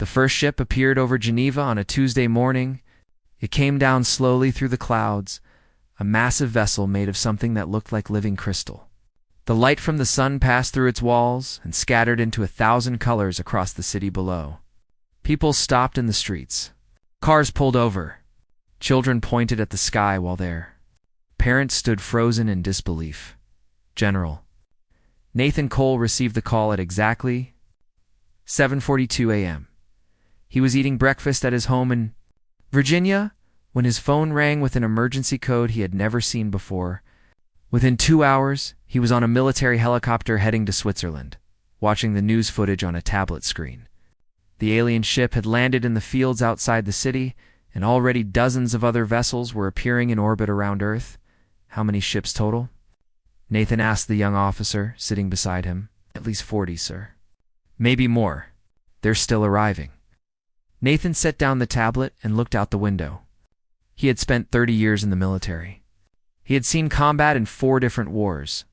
The first ship appeared over Geneva on a Tuesday morning. It came down slowly through the clouds, a massive vessel made of something that looked like living crystal. The light from the sun passed through its walls and scattered into 1,000 colors across the city below. People stopped in the streets. Cars pulled over. Children pointed at the sky while there. Parents stood frozen in disbelief. General Nathan Cole received the call at exactly 7:42 a.m. He was eating breakfast at his home in Virginia when his phone rang with an emergency code he had never seen before. Within 2 hours, he was on a military helicopter heading to Switzerland, watching the news footage on a tablet screen. The alien ship had landed in the fields outside the city, and already dozens of other vessels were appearing in orbit around Earth. How many ships total? Nathan asked the young officer sitting beside him. At least 40, sir. Maybe more. They're still arriving. Nathan set down the tablet and looked out the window. He had spent 30 years in the military. He had seen combat in 4 different wars.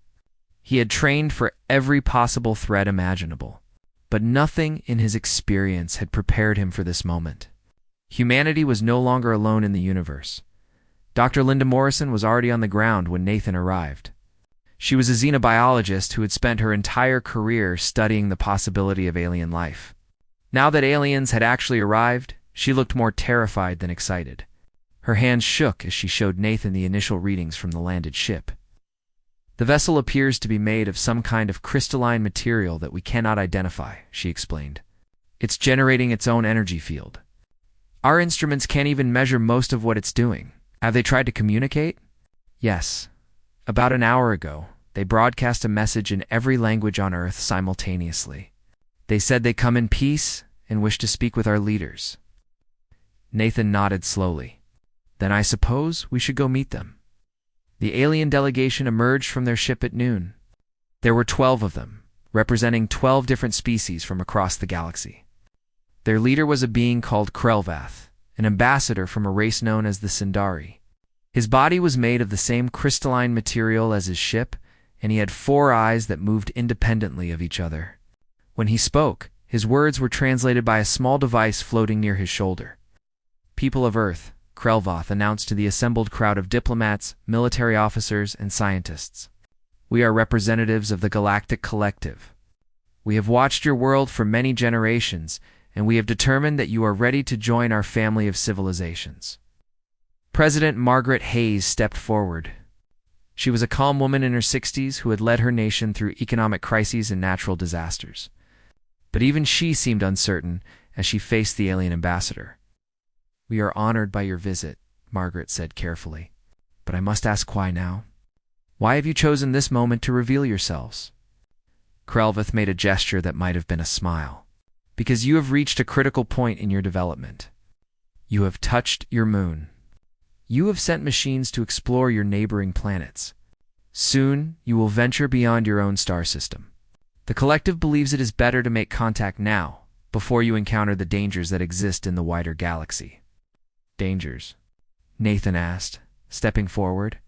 He had trained for every possible threat imaginable. But nothing in his experience had prepared him for this moment. Humanity was no longer alone in the universe. Dr. Linda Morrison was already on the ground when Nathan arrived. She was a xenobiologist who had spent her entire career studying the possibility of alien life. Now that aliens had actually arrived, she looked more terrified than excited. Her hands shook as she showed Nathan the initial readings from the landed ship. The vessel appears to be made of some kind of crystalline material that we cannot identify, she explained. It's generating its own energy field. Our instruments can't even measure most of what it's doing. Have they tried to communicate? Yes. About an hour ago, they broadcast a message in every language on Earth simultaneously. They said they come in peace and wish to speak with our leaders. Nathan nodded slowly. Then I suppose we should go meet them. The alien delegation emerged from their ship at noon. There were 12 of them, representing 12 different species from across the galaxy. Their leader was a being called Krelvath, an ambassador from a race known as the Sindari. His body was made of the same crystalline material as his ship, and he had 4 eyes that moved independently of each other. When he spoke, his words were translated by a small device floating near his shoulder. People of Earth, Krelvath announced to the assembled crowd of diplomats, military officers, and scientists. We are representatives of the Galactic Collective. We have watched your world for many generations, and we have determined that you are ready to join our family of civilizations. President Margaret Hayes stepped forward. She was a calm woman in her 60s who had led her nation through economic crises and natural disasters. But even she seemed uncertain as she faced the alien ambassador. We are honored by your visit, Margaret said carefully. But I must ask why now? Why have you chosen this moment to reveal yourselves? Krelvath made a gesture that might have been a smile. Because you have reached a critical point in your development. You have touched your moon. You have sent machines to explore your neighboring planets. Soon, you will venture beyond your own star system. The collective believes it is better to make contact now, before you encounter the dangers that exist in the wider galaxy. Dangers? Nathan asked, stepping forward.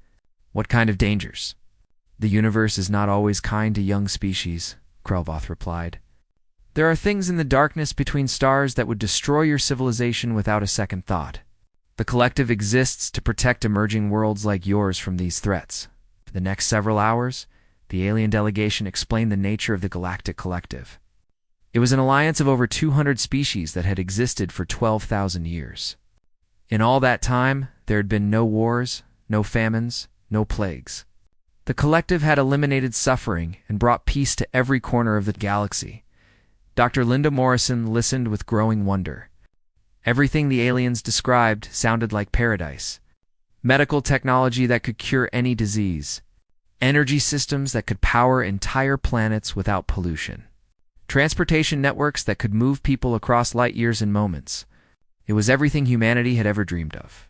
What kind of dangers? The universe is not always kind to young species, Krelvath replied. There are things in the darkness between stars that would destroy your civilization without a second thought. The collective exists to protect emerging worlds like yours from these threats. For the next several hours, the alien delegation explained the nature of the Galactic Collective. It was an alliance of over 200 species that had existed for 12,000 years. In all that time, there had been no wars, no famines, no plagues. The collective had eliminated suffering and brought peace to every corner of the galaxy. Dr. Linda Morrison listened with growing wonder. Everything the aliens described sounded like paradise. Medical technology that could cure any disease. Energy systems that could power entire planets without pollution. Transportation networks that could move people across light years in moments. It was everything humanity had ever dreamed of.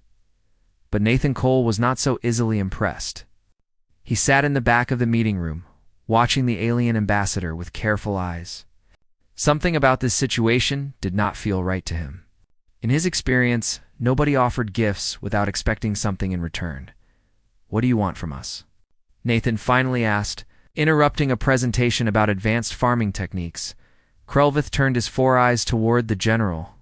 But Nathan Cole was not so easily impressed. He sat in the back of the meeting room, watching the alien ambassador with careful eyes. Something about this situation did not feel right to him. In his experience, nobody offered gifts without expecting something in return. What do you want from us? Nathan finally asked, interrupting a presentation about advanced farming techniques. Krelvith turned his four eyes toward the general.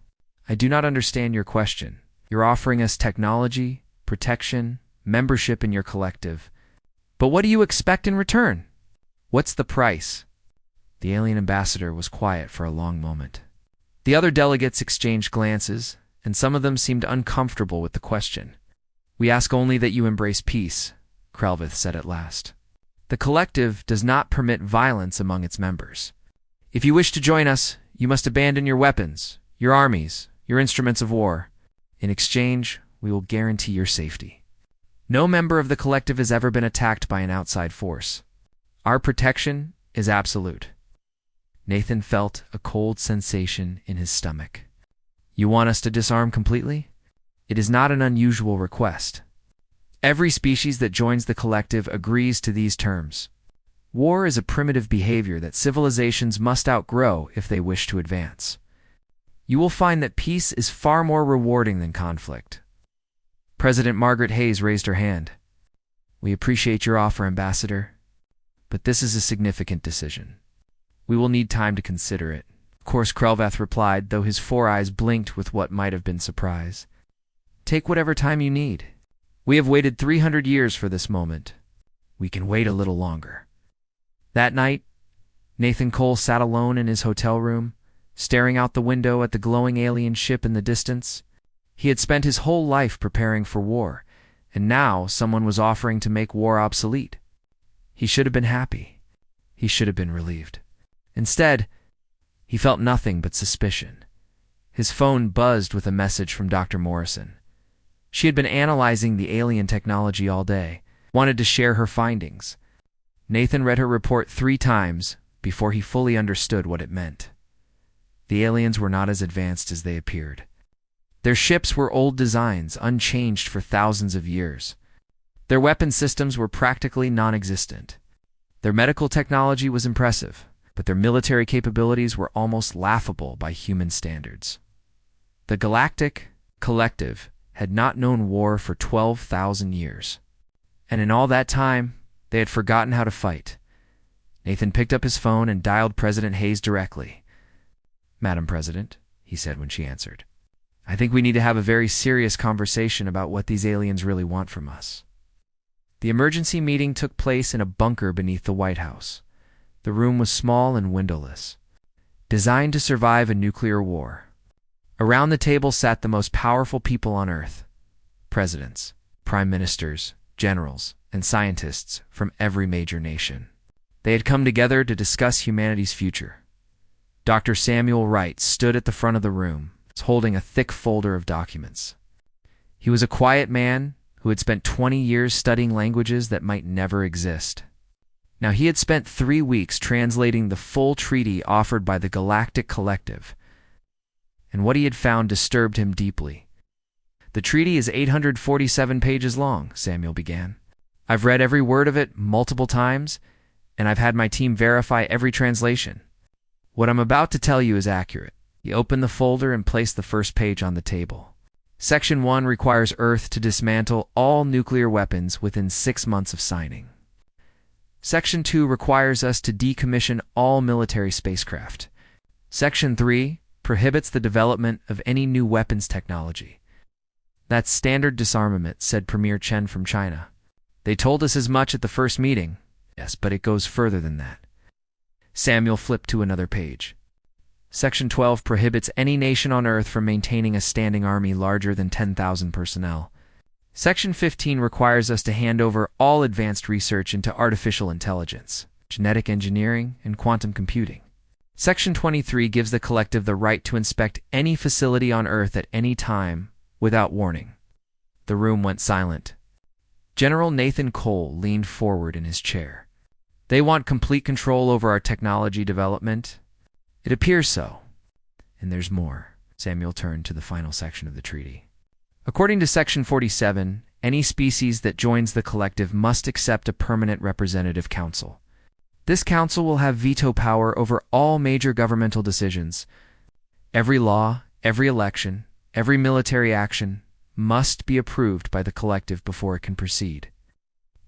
I do not understand your question. You're offering us technology, protection, membership in your collective. But what do you expect in return? What's the price? The alien ambassador was quiet for a long moment. The other delegates exchanged glances, and some of them seemed uncomfortable with the question. We ask only that you embrace peace, Krelvith said at last. The collective does not permit violence among its members. If you wish to join us, you must abandon your weapons, your armies, your instruments of war. In exchange, we will guarantee your safety. No member of the collective has ever been attacked by an outside force. Our protection is absolute. Nathan felt a cold sensation in his stomach. You want us to disarm completely? It is not an unusual request. Every species that joins the collective agrees to these terms. War is a primitive behavior that civilizations must outgrow if they wish to advance. You will find that peace is far more rewarding than conflict. President Margaret Hayes raised her hand. We appreciate your offer, Ambassador, but this is a significant decision. We will need time to consider it. Of course, Krelvith replied, though his four eyes blinked with what might have been surprise. Take whatever time you need. We have waited 300 years for this moment. We can wait a little longer. That night, Nathan Cole sat alone in his hotel room, staring out the window at the glowing alien ship in the distance. He had spent his whole life preparing for war, and now someone was offering to make war obsolete. He should have been happy. He should have been relieved. Instead, he felt nothing but suspicion. His phone buzzed with a message from Dr. Morrison. She had been analyzing the alien technology all day, wanted to share her findings. Nathan read her report 3 times before he fully understood what it meant. The aliens were not as advanced as they appeared. Their ships were old designs, unchanged for thousands of years. Their weapon systems were practically non-existent. Their medical technology was impressive, but their military capabilities were almost laughable by human standards. The Galactic Collective had not known war for 12,000 years. And in all that time, they had forgotten how to fight. Nathan picked up his phone and dialed President Hayes directly. Madam President, he said when she answered, I think we need to have a very serious conversation about what these aliens really want from us. The emergency meeting took place in a bunker beneath the White House. The room was small and windowless, designed to survive a nuclear war. Around the table sat the most powerful people on Earth: presidents, prime ministers, generals, and scientists from every major nation. They had come together to discuss humanity's future. Dr. Samuel Wright stood at the front of the room, holding a thick folder of documents. He was a quiet man who had spent 20 years studying languages that might never exist. Now he had spent 3 weeks translating the full treaty offered by the Galactic Collective, and what he had found disturbed him deeply. The treaty is 847 pages long, Samuel began. I've read every word of it multiple times, and I've had my team verify every translation. What I'm about to tell you is accurate. He opened the folder and placed the first page on the table. Section 1 requires Earth to dismantle all nuclear weapons within 6 months of signing. Section 2 requires us to decommission all military spacecraft. Section 3 prohibits the development of any new weapons technology. That's standard disarmament, said Premier Chen from China. They told us as much at the first meeting. Yes, but it goes further than that. Samuel flipped to another page. Section 12 prohibits any nation on Earth from maintaining a standing army larger than 10,000 personnel. Section 15 requires us to hand over all advanced research into artificial intelligence, genetic engineering, and quantum computing. Section 23 gives the collective the right to inspect any facility on Earth at any time without warning. The room went silent. General Nathan Cole leaned forward in his chair. They want complete control over our technology development. It appears so. And there's more. Samuel turned to the final section of the treaty. According to Section 47, any species that joins the collective must accept a permanent representative council. This council will have veto power over all major governmental decisions. Every law, every election, every military action must be approved by the collective before it can proceed.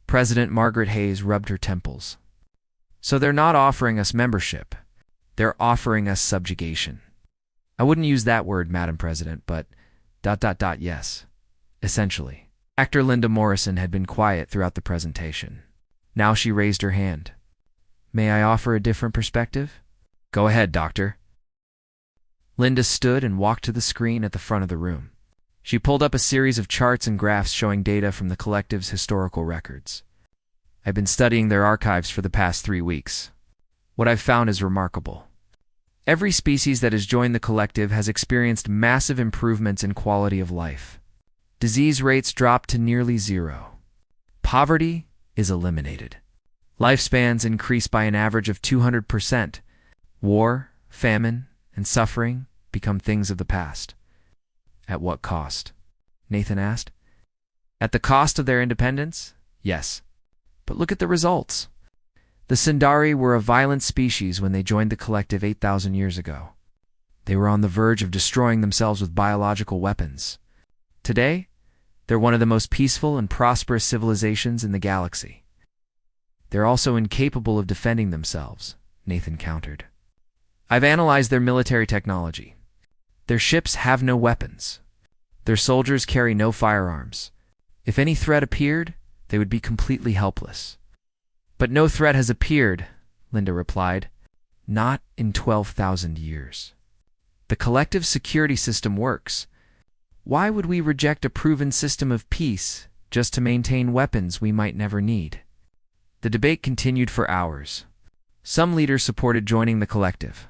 President Margaret Hayes rubbed her temples. So they're not offering us membership. They're offering us subjugation. I wouldn't use that word, Madam President, but ... yes. Essentially. Actor Linda Morrison had been quiet throughout the presentation. Now she raised her hand. May I offer a different perspective? Go ahead, Doctor. Linda stood and walked to the screen at the front of the room. She pulled up a series of charts and graphs showing data from the collective's historical records. I've been studying their archives for the past 3 weeks. What I've found is remarkable. Every species that has joined the collective has experienced massive improvements in quality of life. Disease rates dropped to nearly 0. Poverty is eliminated. Lifespans increase by an average of 200%. War, famine, and suffering become things of the past. At what cost? Nathan asked. At the cost of their independence? Yes. But look at the results. The Sindari were a violent species when they joined the collective 8,000 years ago. They were on the verge of destroying themselves with biological weapons. Today, they're one of the most peaceful and prosperous civilizations in the galaxy. They're also incapable of defending themselves, Nathan countered. I've analyzed their military technology. Their ships have no weapons. Their soldiers carry no firearms. If any threat appeared, they would be completely helpless. But no threat has appeared, Linda replied. Not in 12,000 years. The collective security system works. Why would we reject a proven system of peace just to maintain weapons we might never need? The debate continued for hours. Some leaders supported joining the collective.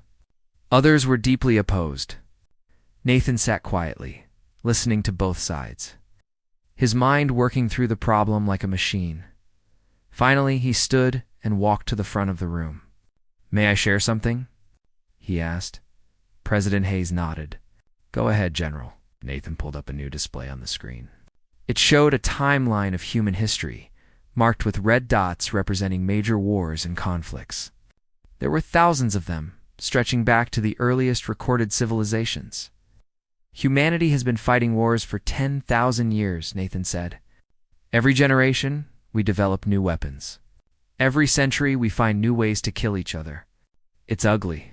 Others were deeply opposed. Nathan sat quietly, listening to both sides, his mind working through the problem like a machine. Finally, he stood and walked to the front of the room. May I share something? He asked. President Hayes nodded. Go ahead, General. Nathan pulled up a new display on the screen. It showed a timeline of human history, marked with red dots representing major wars and conflicts. There were thousands of them, stretching back to the earliest recorded civilizations. Humanity has been fighting wars for 10,000 years, Nathan said. Every generation, we develop new weapons. Every century, we find new ways to kill each other. It's ugly.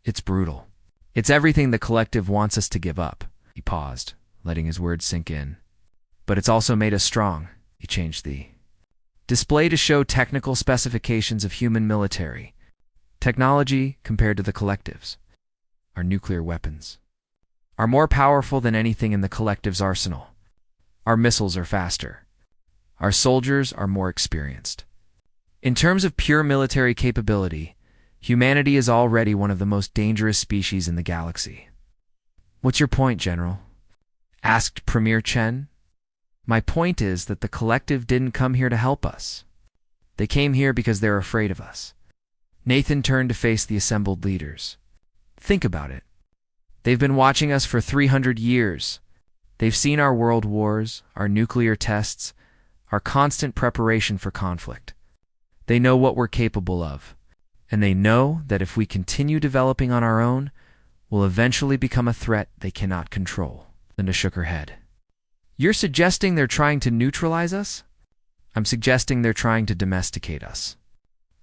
It's brutal. It's everything the collective wants us to give up. He paused, letting his words sink in. But it's also made us strong. He changed the display to show technical specifications of human military. Technology, compared to the collective's, our nuclear weapons, are more powerful than anything in the collective's arsenal. Our missiles are faster. Our soldiers are more experienced. In terms of pure military capability, humanity is already one of the most dangerous species in the galaxy. What's your point, General? Asked Premier Chen. My point is that the collective didn't come here to help us. They came here because they're afraid of us. Nathan turned to face the assembled leaders. Think about it. They've been watching us for 300 years. They've seen our world wars, our nuclear tests, our constant preparation for conflict. They know what we're capable of, and they know that if we continue developing on our own, we'll eventually become a threat they cannot control. Linda shook her head. You're suggesting they're trying to neutralize us? I'm suggesting they're trying to domesticate us.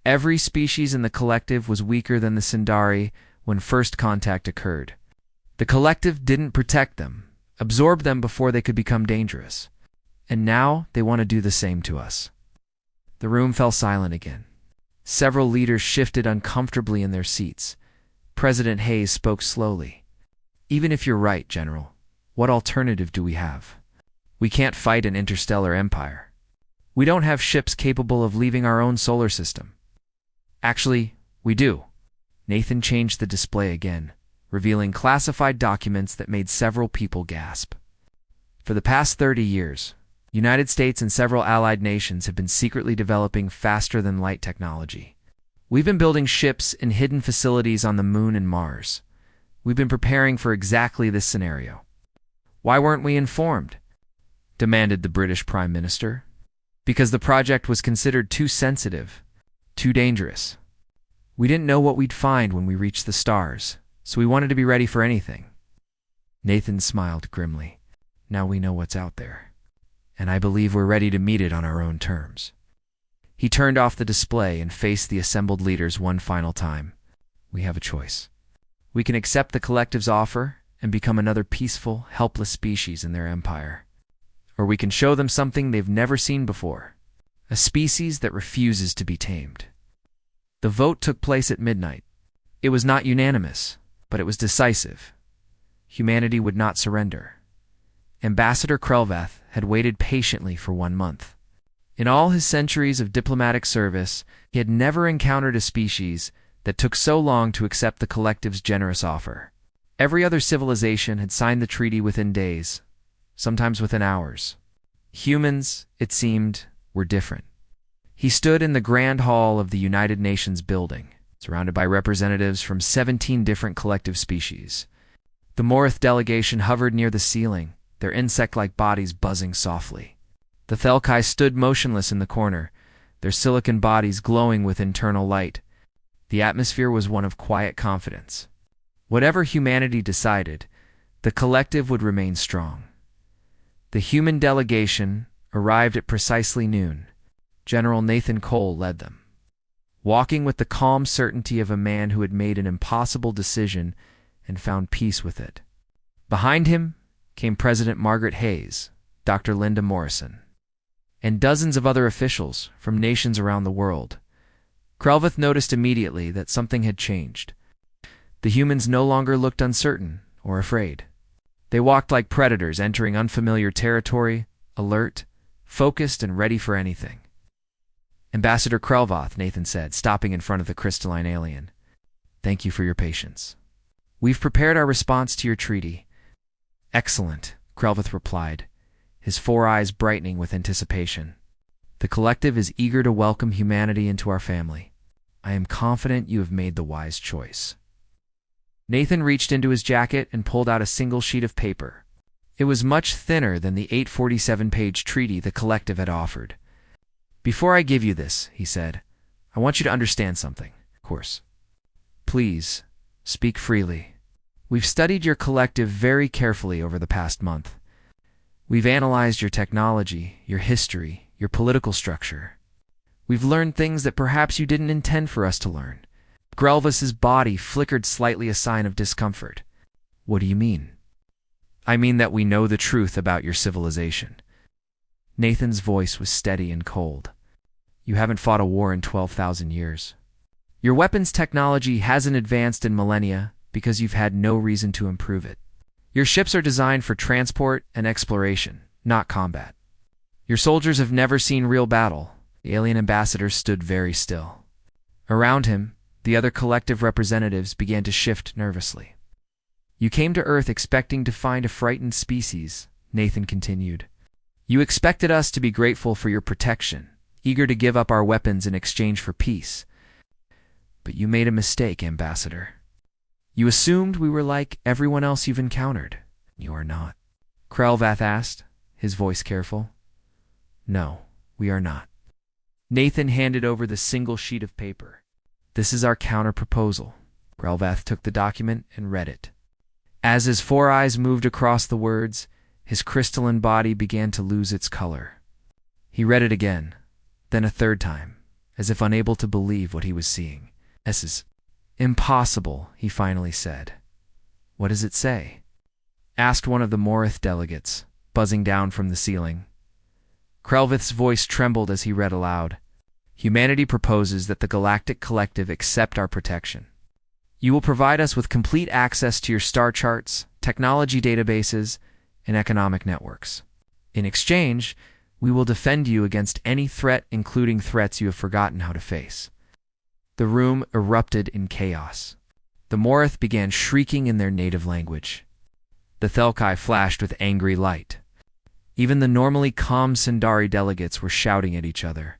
Every species in the collective was weaker than the Sindari when first contact occurred. The collective didn't protect them, absorb them before they could become dangerous. And now they want to do the same to us. The room fell silent again. Several leaders shifted uncomfortably in their seats. President Hayes spoke slowly. Even if you're right, General, what alternative do we have? We can't fight an interstellar empire. We don't have ships capable of leaving our own solar system. Actually, we do. Nathan changed the display again, revealing classified documents that made several people gasp. For the past 30 years, United States and several allied nations have been secretly developing faster-than-light technology. We've been building ships in hidden facilities on the Moon and Mars. We've been preparing for exactly this scenario. Why weren't we informed? Demanded the British Prime Minister. Because the project was considered too sensitive, too dangerous. We didn't know what we'd find when we reached the stars, so we wanted to be ready for anything. Nathan smiled grimly. Now we know what's out there, and I believe we're ready to meet it on our own terms. He turned off the display and faced the assembled leaders one final time. We have a choice. We can accept the collective's offer and become another peaceful, helpless species in their empire. Or we can show them something they've never seen before, a species that refuses to be tamed. The vote took place at midnight. It was not unanimous, but it was decisive. Humanity would not surrender. Ambassador Krelvath had waited patiently for 1 month. In all his centuries of diplomatic service, he had never encountered a species that took so long to accept the collective's generous offer. Every other civilization had signed the treaty within days, sometimes within hours. Humans, it seemed, were different. He stood in the Grand Hall of the United Nations building, surrounded by representatives from 17 different collective species. The Morith delegation hovered near the ceiling, their insect-like bodies buzzing softly. The Thelkai stood motionless in the corner, their silicon bodies glowing with internal light. The atmosphere was one of quiet confidence. Whatever humanity decided, the collective would remain strong. The human delegation arrived at precisely noon. General Nathan Cole led them, walking with the calm certainty of a man who had made an impossible decision and found peace with it. Behind him came President Margaret Hayes, Dr. Linda Morrison, and dozens of other officials from nations around the world. Krelvath noticed immediately that something had changed. The humans no longer looked uncertain or afraid. They walked like predators entering unfamiliar territory, alert, focused, and ready for anything. Ambassador Krelvath, Nathan said, stopping in front of the crystalline alien. Thank you for your patience. We've prepared our response to your treaty. Excellent, Krelvath replied, his 4 eyes brightening with anticipation. The collective is eager to welcome humanity into our family. I am confident you have made the wise choice. Nathan reached into his jacket and pulled out a single sheet of paper. It was much thinner than the 847-page treaty the collective had offered. Before I give you this, he said, I want you to understand something, of course. Please, speak freely. We've studied your collective very carefully over the past month. We've analyzed your technology, your history, your political structure. We've learned things that perhaps you didn't intend for us to learn. Grelvas's body flickered slightly, a sign of discomfort. What do you mean? I mean that we know the truth about your civilization. Nathan's voice was steady and cold. You haven't fought a war in 12,000 years. Your weapons technology hasn't advanced in millennia because you've had no reason to improve it. Your ships are designed for transport and exploration, not combat. Your soldiers have never seen real battle. The alien ambassador stood very still. Around him, the other collective representatives began to shift nervously. You came to Earth expecting to find a frightened species, Nathan continued. You expected us to be grateful for your protection, eager to give up our weapons in exchange for peace. But you made a mistake, Ambassador. You assumed we were like everyone else you've encountered. You are not. Krelvath asked, his voice careful. No, we are not. Nathan handed over the single sheet of paper. This is our counter-proposal. Krelvath took the document and read it. As his 4 eyes moved across the words, his crystalline body began to lose its color. He read it again, then a 3rd time, as if unable to believe what he was seeing. This is impossible, he finally said. What does it say? Asked one of the Morith delegates, buzzing down from the ceiling. Krelvath's voice trembled as he read aloud. Humanity proposes that the Galactic Collective accept our protection. You will provide us with complete access to your star charts, technology databases, and economic networks. In exchange, we will defend you against any threat, including threats you have forgotten how to face. The room erupted in chaos. The Morith began shrieking in their native language. The Thelkai flashed with angry light. Even the normally calm Sundari delegates were shouting at each other.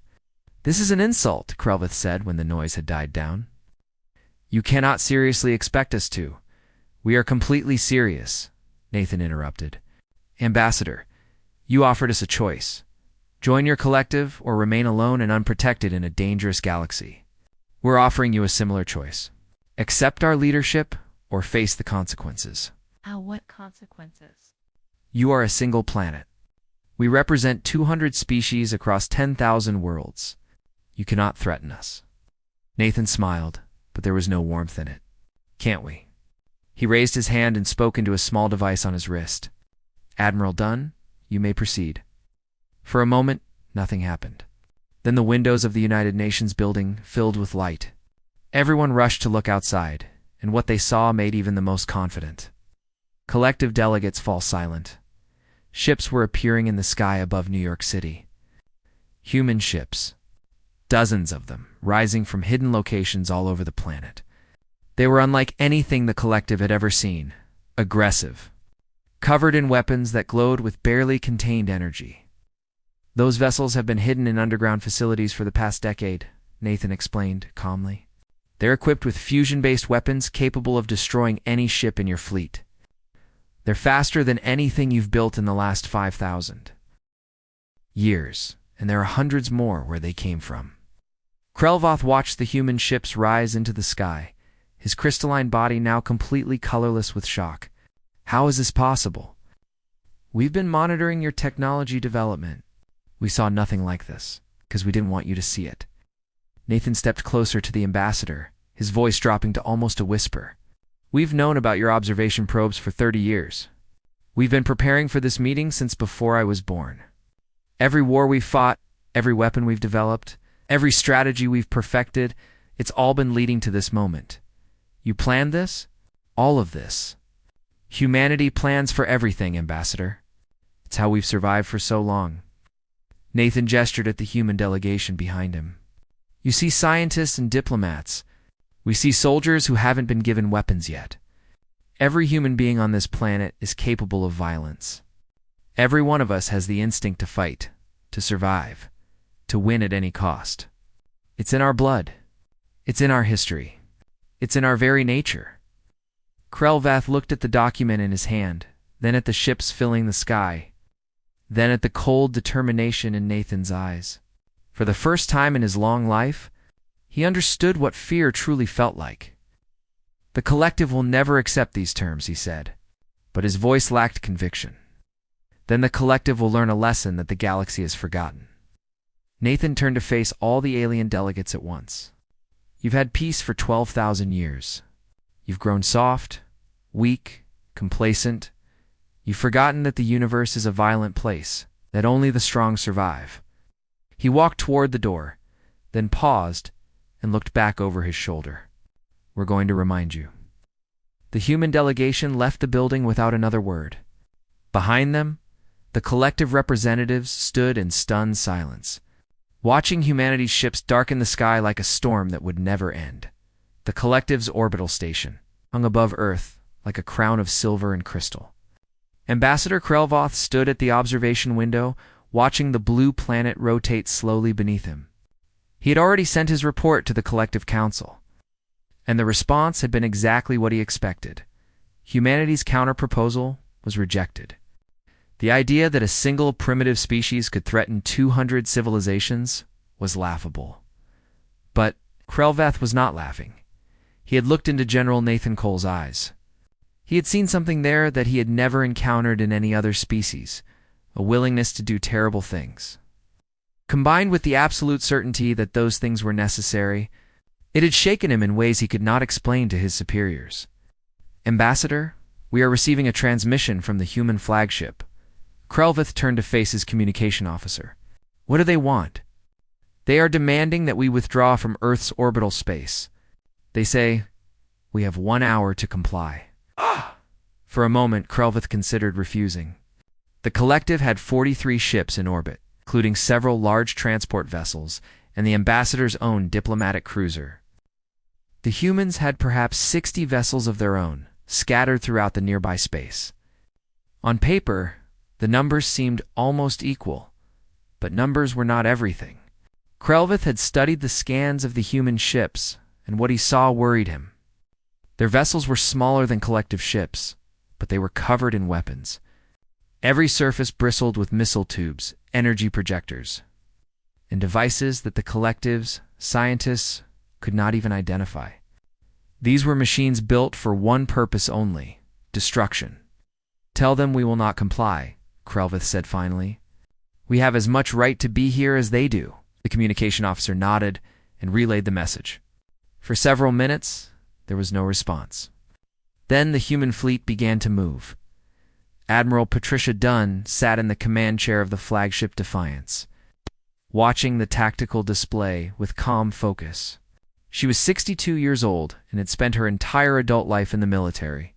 This is an insult, Krelvath said when the noise had died down. You cannot seriously expect us to. We are completely serious, Nathan interrupted. Ambassador, you offered us a choice. Join your collective or remain alone and unprotected in a dangerous galaxy. We're offering you a similar choice. Accept our leadership or face the consequences. What consequences? You are a single planet. We represent 200 species across 10,000 worlds. You cannot threaten us. Nathan smiled, but there was no warmth in it. "Can't we?" He raised his hand and spoke into a small device on his wrist. "Admiral Dunn, you may proceed." For a moment, nothing happened. Then the windows of the United Nations building filled with light. Everyone rushed to look outside, and what they saw made even the most confident. Collective delegates fall silent. Ships were appearing in the sky above New York City. Human ships. Dozens of them, rising from hidden locations all over the planet. They were unlike anything the collective had ever seen. Aggressive. Covered in weapons that glowed with barely contained energy. "Those vessels have been hidden in underground facilities for the past decade," Nathan explained calmly. "They're equipped with fusion-based weapons capable of destroying any ship in your fleet. They're faster than anything you've built in the last 5,000 years, and there are hundreds more where they came from." Krelvoth watched the human ships rise into the sky, his crystalline body now completely colorless with shock. "How is this possible?" "We've been monitoring your technology development. We saw nothing like this, because we didn't want you to see it." Nathan stepped closer to the ambassador, his voice dropping to almost a whisper. "We've known about your observation probes for 30 years. We've been preparing for this meeting since before I was born. Every war we've fought, every weapon we've developed, every strategy we've perfected, it's all been leading to this moment. You planned this? All of this. Humanity plans for everything, Ambassador. It's how we've survived for so long." Nathan gestured at the human delegation behind him. "You see scientists and diplomats. We see soldiers who haven't been given weapons yet. Every human being on this planet is capable of violence. Every one of us has the instinct to fight, to survive, to win at any cost. It's in our blood. It's in our history. It's in our very nature." Krelvath looked at the document in his hand, then at the ships filling the sky, then at the cold determination in Nathan's eyes. For the first time in his long life, he understood what fear truly felt like. "The collective will never accept these terms," he said, but his voice lacked conviction. "Then the collective will learn a lesson that the galaxy has forgotten." Nathan turned to face all the alien delegates at once. "You've had peace for 12,000 years. You've grown soft, weak, complacent. You've forgotten that the universe is a violent place, that only the strong survive." He walked toward the door, then paused and looked back over his shoulder. "We're going to remind you." The human delegation left the building without another word. Behind them, the collective representatives stood in stunned silence, watching humanity's ships darken the sky like a storm that would never end. The collective's orbital station hung above Earth like a crown of silver and crystal. Ambassador Krelvoth stood at the observation window, watching the blue planet rotate slowly beneath him. He had already sent his report to the Collective Council, and the response had been exactly what he expected. Humanity's counter-proposal was rejected. The idea that a single primitive species could threaten 200 civilizations was laughable. But Krelvath was not laughing. He had looked into General Nathan Cole's eyes. He had seen something there that he had never encountered in any other species, a willingness to do terrible things. Combined with the absolute certainty that those things were necessary, it had shaken him in ways he could not explain to his superiors. "Ambassador, we are receiving a transmission from the human flagship." Krelvath turned to face his communication officer. "What do they want?" "They are demanding that we withdraw from Earth's orbital space. They say, we have 1 hour to comply." For a moment, Krelvath considered refusing. The collective had 43 ships in orbit, including several large transport vessels and the ambassador's own diplomatic cruiser. The humans had perhaps 60 vessels of their own, scattered throughout the nearby space. On paper, the numbers seemed almost equal, but numbers were not everything. Krelvath had studied the scans of the human ships, and what he saw worried him. Their vessels were smaller than collective ships, but they were covered in weapons. Every surface bristled with missile tubes, energy projectors, and devices that the collective's scientists could not even identify. These were machines built for one purpose only: destruction. "Tell them we will not comply," Krelvath said finally. "We have as much right to be here as they do." The communication officer nodded and relayed the message. For several minutes, there was no response. Then the human fleet began to move. Admiral Patricia Dunn sat in the command chair of the flagship Defiance, watching the tactical display with calm focus. She was 62 years old and had spent her entire adult life in the military.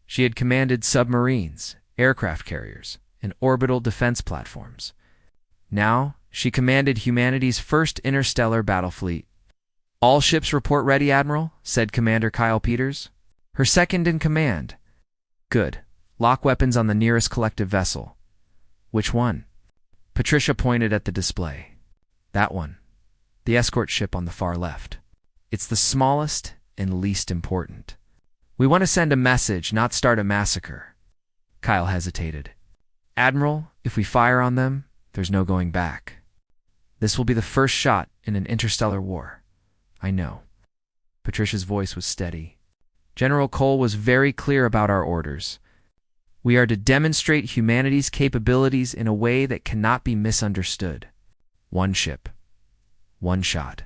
She had commanded submarines, aircraft carriers, and orbital defense platforms. Now, she commanded humanity's first interstellar battle fleet. "All ships report ready, Admiral," said Commander Kyle Peters. "Her second in command." "Good. Lock weapons on the nearest collective vessel." "Which one?" Patricia pointed at the display. "That one. The escort ship on the far left. It's the smallest and least important. We want to send a message, not start a massacre." Kyle hesitated. "Admiral, if we fire on them, there's no going back. This will be the first shot in an interstellar war." "I know." Patricia's voice was steady. "General Cole was very clear about our orders. We are to demonstrate humanity's capabilities in a way that cannot be misunderstood. One ship. One shot.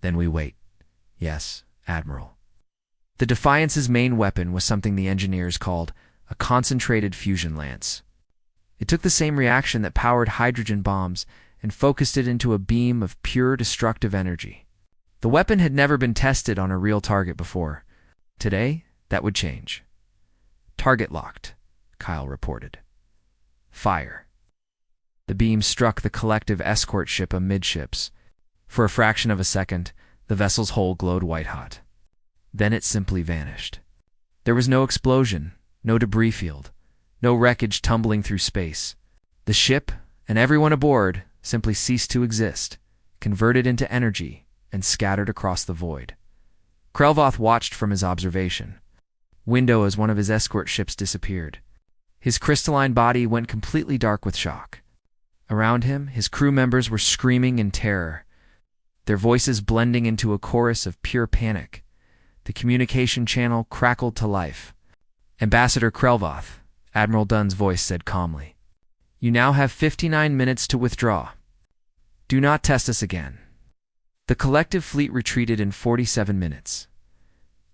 Then we wait." "Yes, Admiral." The Defiance's main weapon was something the engineers called a concentrated fusion lance. It took the same reaction that powered hydrogen bombs and focused it into a beam of pure destructive energy. The weapon had never been tested on a real target before. Today, that would change. "Target locked," Kyle reported. "Fire." The beam struck the collective escort ship amidships. For a fraction of a second, the vessel's hull glowed white-hot. Then it simply vanished. There was no explosion, no debris field, no wreckage tumbling through space. The ship, and everyone aboard, simply ceased to exist, converted into energy, and scattered across the void. Krelvoth watched from his observation window as one of his escort ships disappeared. His crystalline body went completely dark with shock. Around him, his crew members were screaming in terror, their voices blending into a chorus of pure panic. The communication channel crackled to life. "Ambassador Krelvoth," Admiral Dunn's voice said calmly, "you now have 59 minutes to withdraw. Do not test us again." The collective fleet retreated in 47 minutes.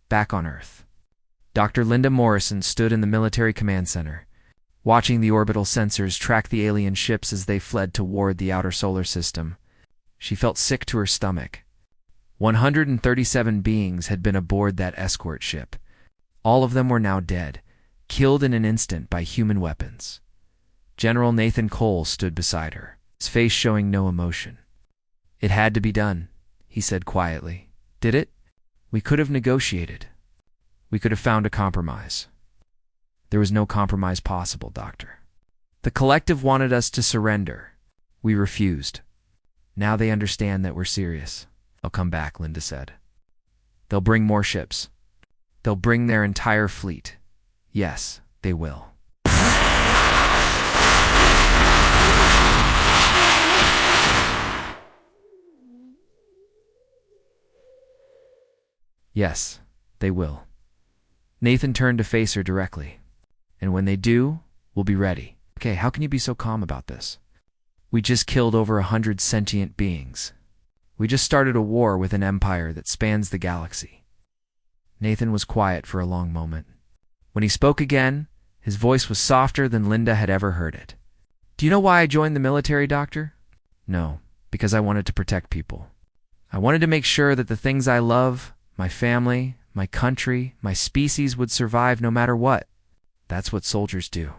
Back on Earth, Dr. Linda Morrison stood in the military command center, watching the orbital sensors track the alien ships as they fled toward the outer solar system. She felt sick to her stomach. 137 beings had been aboard that escort ship. All of them were now dead, killed in an instant by human weapons. General Nathan Cole stood beside her, his face showing no emotion. "It had to be done," he said quietly. "Did it? We could have negotiated. We could have found a compromise." "There was no compromise possible, Doctor. The collective wanted us to surrender. We refused. Now they understand that we're serious." "They'll come back," Linda said. "They'll bring more ships. They'll bring their entire fleet. Yes, they will." "Yes, they will." Nathan turned to face her directly. "And when they do, we'll be ready." "Okay, how can you be so calm about this? We just killed over 100 sentient beings. We just started a war with an empire that spans the galaxy." Nathan was quiet for a long moment. When he spoke again, his voice was softer than Linda had ever heard it. "Do you know why I joined the military, Doctor?" "No, because I wanted to protect people. I wanted to make sure that the things I love, my family, my country, my species would survive no matter what. That's what soldiers do.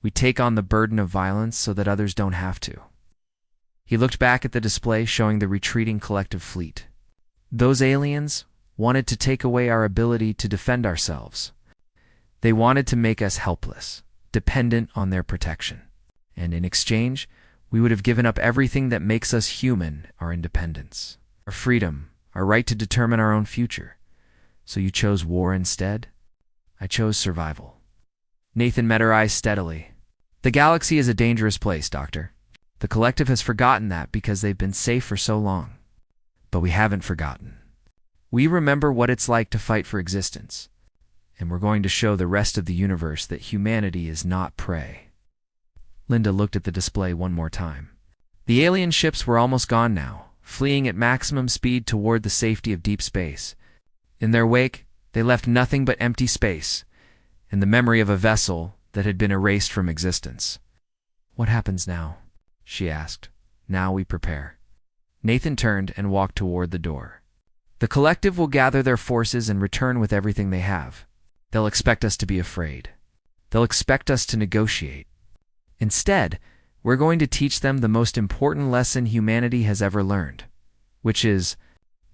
We take on the burden of violence so that others don't have to." He looked back at the display showing the retreating collective fleet. Those aliens wanted to take away our ability to defend ourselves. They wanted to make us helpless, dependent on their protection. And in exchange, we would have given up everything that makes us human, our independence, our freedom, our right to determine our own future. So you chose war instead? I chose survival. Nathan met her eyes steadily. "The galaxy is a dangerous place, Doctor. The collective has forgotten that because they've been safe for so long. But we haven't forgotten. We remember what it's like to fight for existence. And we're going to show the rest of the universe that humanity is not prey." Linda looked at the display one more time. The alien ships were almost gone now, fleeing at maximum speed toward the safety of deep space. In their wake, they left nothing but empty space and the memory of a vessel that had been erased from existence. "What happens now?" she asked. "Now we prepare." Nathan turned and walked toward the door. "The collective will gather their forces and return with everything they have. They'll expect us to be afraid. They'll expect us to negotiate. Instead, we're going to teach them the most important lesson humanity has ever learned, which is—"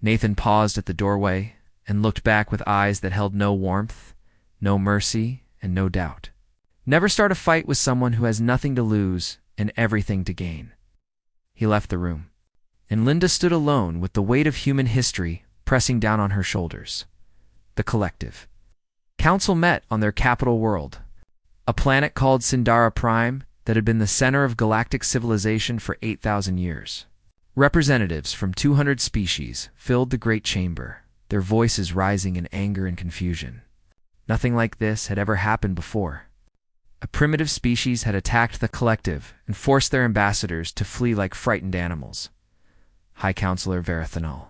Nathan paused at the doorway and looked back with eyes that held no warmth, no mercy, and no doubt. "Never start a fight with someone who has nothing to lose and everything to gain." He left the room, and Linda stood alone with the weight of human history pressing down on her shoulders. The collective. Council met on their capital world, a planet called Sindara Prime that had been the center of galactic civilization for 8,000 years. Representatives from 200 species filled the great chamber, their voices rising in anger and confusion. Nothing like this had ever happened before. A primitive species had attacked the collective and forced their ambassadors to flee like frightened animals. High Counselor Verathanal,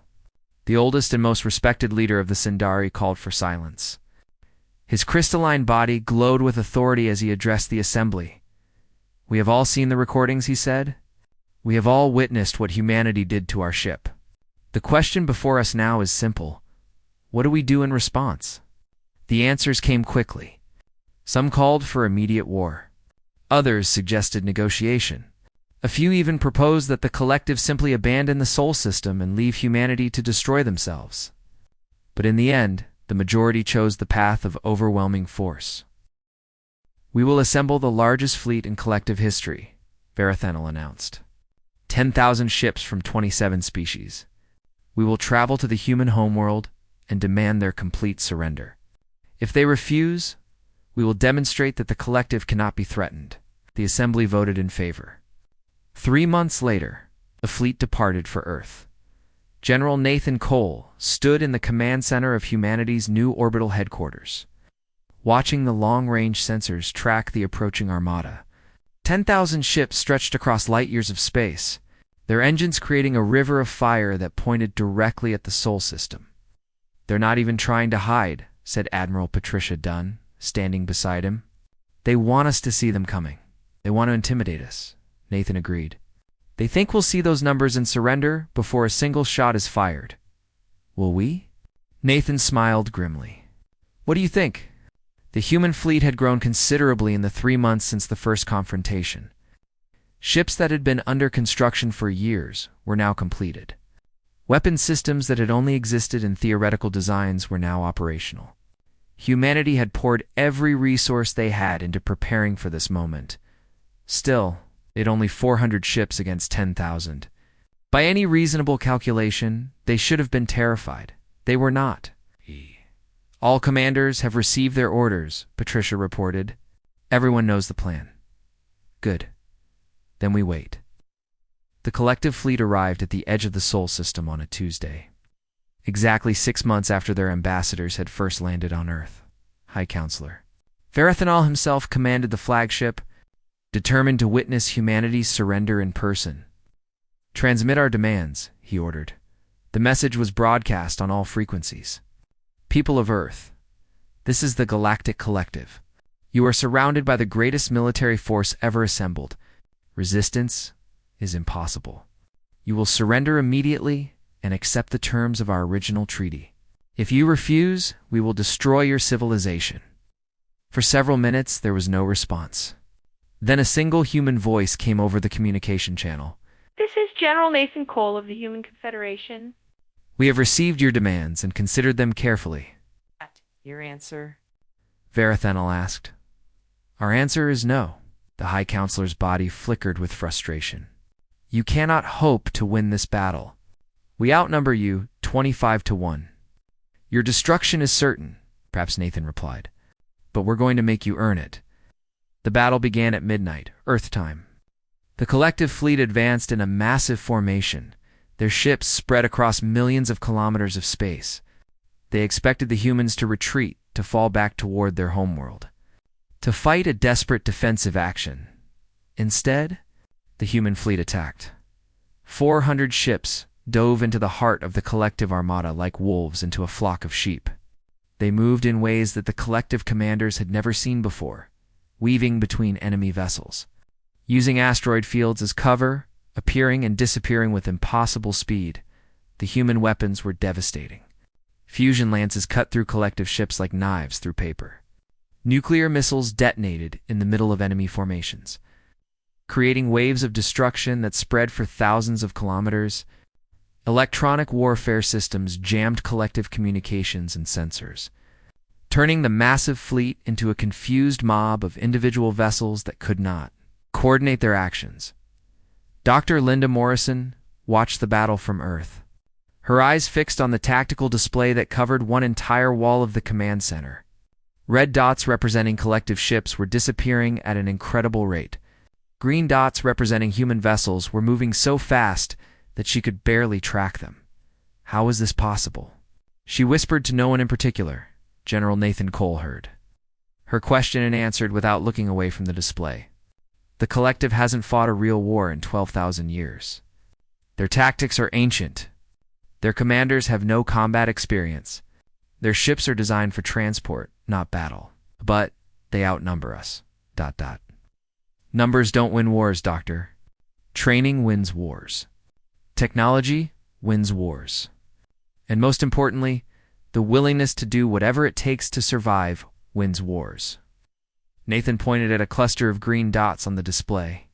the oldest and most respected leader of the Sindari, called for silence. His crystalline body glowed with authority as he addressed the assembly. "We have all seen the recordings," he said. "We have all witnessed what humanity did to our ship. The question before us now is simple. What do we do in response?" The answers came quickly. Some called for immediate war. Others suggested negotiation. A few even proposed that the collective simply abandon the Sol system and leave humanity to destroy themselves. But in the end, the majority chose the path of overwhelming force. "We will assemble the largest fleet in collective history," Verathanal announced. 10,000 ships from 27 species. "We will travel to the human homeworld and demand their complete surrender. If they refuse, we will demonstrate that the collective cannot be threatened." The assembly voted in favor. 3 months later, the fleet departed for Earth. General Nathan Cole stood in the command center of humanity's new orbital headquarters, watching the long-range sensors track the approaching armada. 10,000 ships stretched across light-years of space, their engines creating a river of fire that pointed directly at the Sol system. "They're not even trying to hide," said Admiral Patricia Dunn, standing beside him. "They want us to see them coming. They want to intimidate us," Nathan agreed. "They think we'll see those numbers and surrender before a single shot is fired. Will we?" Nathan smiled grimly. "What do you think?" The human fleet had grown considerably in the 3 months since the first confrontation. Ships that had been under construction for years were now completed. Weapon systems that had only existed in theoretical designs were now operational. Humanity had poured every resource they had into preparing for this moment. Still, they had only 400 ships against 10,000. By any reasonable calculation, they should have been terrified. They were not. "All commanders have received their orders," Patricia reported. "Everyone knows the plan." "Good. Then we wait." The collective fleet arrived at the edge of the Sol system on a Tuesday, exactly 6 months after their ambassadors had first landed on Earth. High Counselor Verathanal himself commanded the flagship, determined to witness humanity's surrender in person. "Transmit our demands," he ordered. The message was broadcast on all frequencies. "People of Earth, this is the Galactic Collective. You are surrounded by the greatest military force ever assembled. Resistance is impossible. You will surrender immediately and accept the terms of our original treaty. If you refuse, we will destroy your civilization." For several minutes, there was no response. Then a single human voice came over the communication channel. This is General Nathan Cole of the Human Confederation. "We have received your demands and considered them carefully." "Your answer?" Verathanal asked. "Our answer is no." The High Counselor's body flickered with frustration. "You cannot hope to win this battle. We outnumber you 25 to 1. Your destruction is certain," perhaps Nathan replied, "but we're going to make you earn it." The battle began at midnight, Earth time. The collective fleet advanced in a massive formation, their ships spread across millions of kilometers of space. They expected the humans to retreat, to fall back toward their homeworld, to fight a desperate defensive action. Instead, the human fleet attacked. 400 ships dove into the heart of the collective armada like wolves into a flock of sheep. They moved in ways that the collective commanders had never seen before, weaving between enemy vessels, using asteroid fields as cover, appearing and disappearing with impossible speed. The human weapons were devastating. Fusion lances cut through collective ships like knives through paper. Nuclear missiles detonated in the middle of enemy formations, creating waves of destruction that spread for thousands of kilometers. Electronic warfare systems jammed collective communications and sensors, turning the massive fleet into a confused mob of individual vessels that could not coordinate their actions. Dr. Linda Morrison watched the battle from Earth, her eyes fixed on the tactical display that covered one entire wall of the command center. Red dots representing collective ships were disappearing at an incredible rate. Green dots representing human vessels were moving so fast that she could barely track them. How was this possible? She whispered to no one in particular. General Nathan Cole heard her question and answered without looking away from the display. The collective hasn't fought a real war in 12,000 years. Their tactics are ancient. Their commanders have no combat experience. Their ships are designed for transport, not battle. But they outnumber us. ... Numbers don't win wars, Doctor. Training wins wars. Technology wins wars. And most importantly, the willingness to do whatever it takes to survive wins wars. Nathan pointed at a cluster of green dots on the display.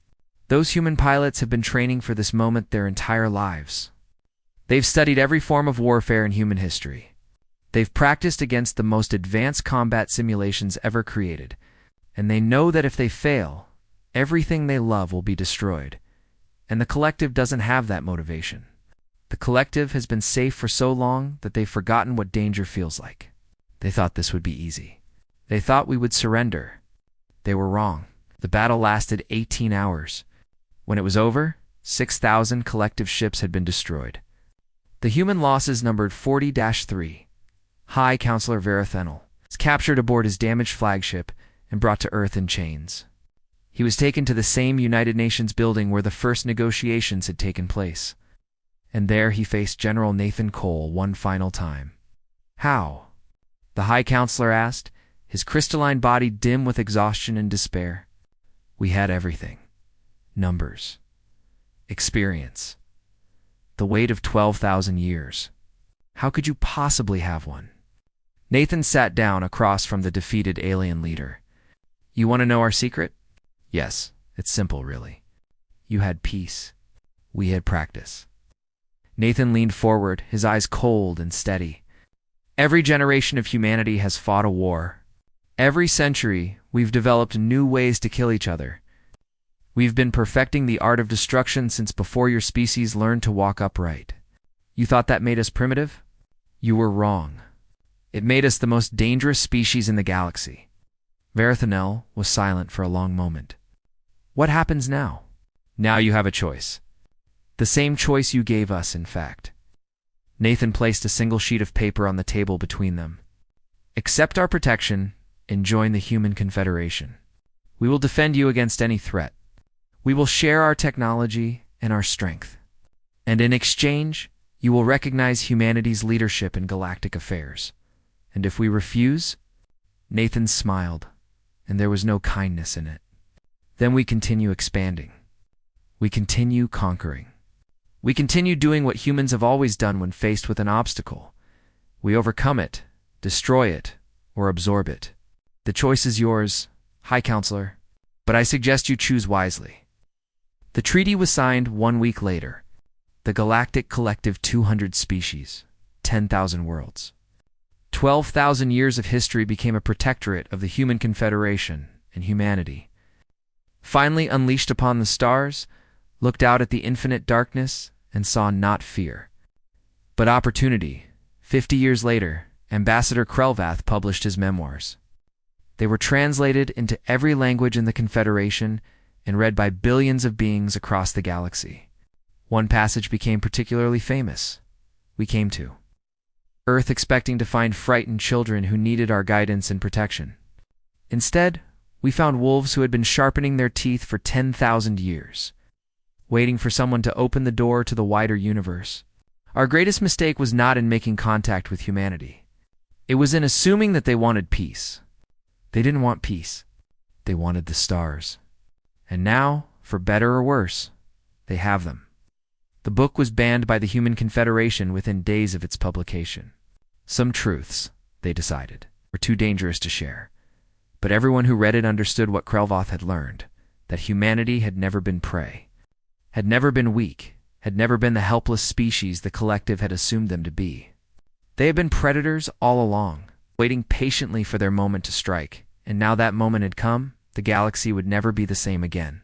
Those human pilots have been training for this moment their entire lives. They've studied every form of warfare in human history. They've practiced against the most advanced combat simulations ever created, and they know that if they fail, everything they love will be destroyed. And the collective doesn't have that motivation. The collective has been safe for so long that they've forgotten what danger feels like. They thought this would be easy. They thought we would surrender. They were wrong. The battle lasted 18 hours. When it was over, 6,000 collective ships had been destroyed. The human losses numbered 40-3. High Counselor Verithenel was captured aboard his damaged flagship and brought to Earth in chains. He was taken to the same United Nations building where the first negotiations had taken place. And there he faced General Nathan Cole one final time. How? The High Counselor asked, his crystalline body dim with exhaustion and despair. We had everything. Numbers. Experience. The weight of 12,000 years. How could you possibly have one? Nathan sat down across from the defeated alien leader. You want to know our secret? Yes, it's simple, really. You had peace. We had practice. Nathan leaned forward, his eyes cold and steady. Every generation of humanity has fought a war. Every century, we've developed new ways to kill each other. We've been perfecting the art of destruction since before your species learned to walk upright. You thought that made us primitive? You were wrong. It made us the most dangerous species in the galaxy. Verithenel was silent for a long moment. What happens now? Now you have a choice. The same choice you gave us, in fact. Nathan placed a single sheet of paper on the table between them. Accept our protection and join the Human Confederation. We will defend you against any threat. We will share our technology and our strength. And in exchange, you will recognize humanity's leadership in galactic affairs. And if we refuse? Nathan smiled, and there was no kindness in it. Then we continue expanding. We continue conquering. We continue doing what humans have always done when faced with an obstacle. We overcome it, destroy it, or absorb it. The choice is yours, High Counselor, but I suggest you choose wisely. The treaty was signed 1 week later. The Galactic Collective 200 species, 10,000 worlds. 12,000 years of history became a protectorate of the Human Confederation and humanity. Finally unleashed upon the stars, looked out at the infinite darkness, and saw not fear, but opportunity. 50 years later, Ambassador Krelvath published his memoirs. They were translated into every language in the Confederation and read by billions of beings across the galaxy. One passage became particularly famous. We came to Earth expecting to find frightened children who needed our guidance and protection. Instead, we found wolves who had been sharpening their teeth for 10,000 years, waiting for someone to open the door to the wider universe. Our greatest mistake was not in making contact with humanity. It was in assuming that they wanted peace. They didn't want peace. They wanted the stars. And now, for better or worse, they have them. The book was banned by the Human Confederation within days of its publication. Some truths, they decided, were too dangerous to share. But everyone who read it understood what Krelvoth had learned, that humanity had never been prey, had never been weak, had never been the helpless species the collective had assumed them to be. They had been predators all along, waiting patiently for their moment to strike, and now that moment had come, the galaxy would never be the same again.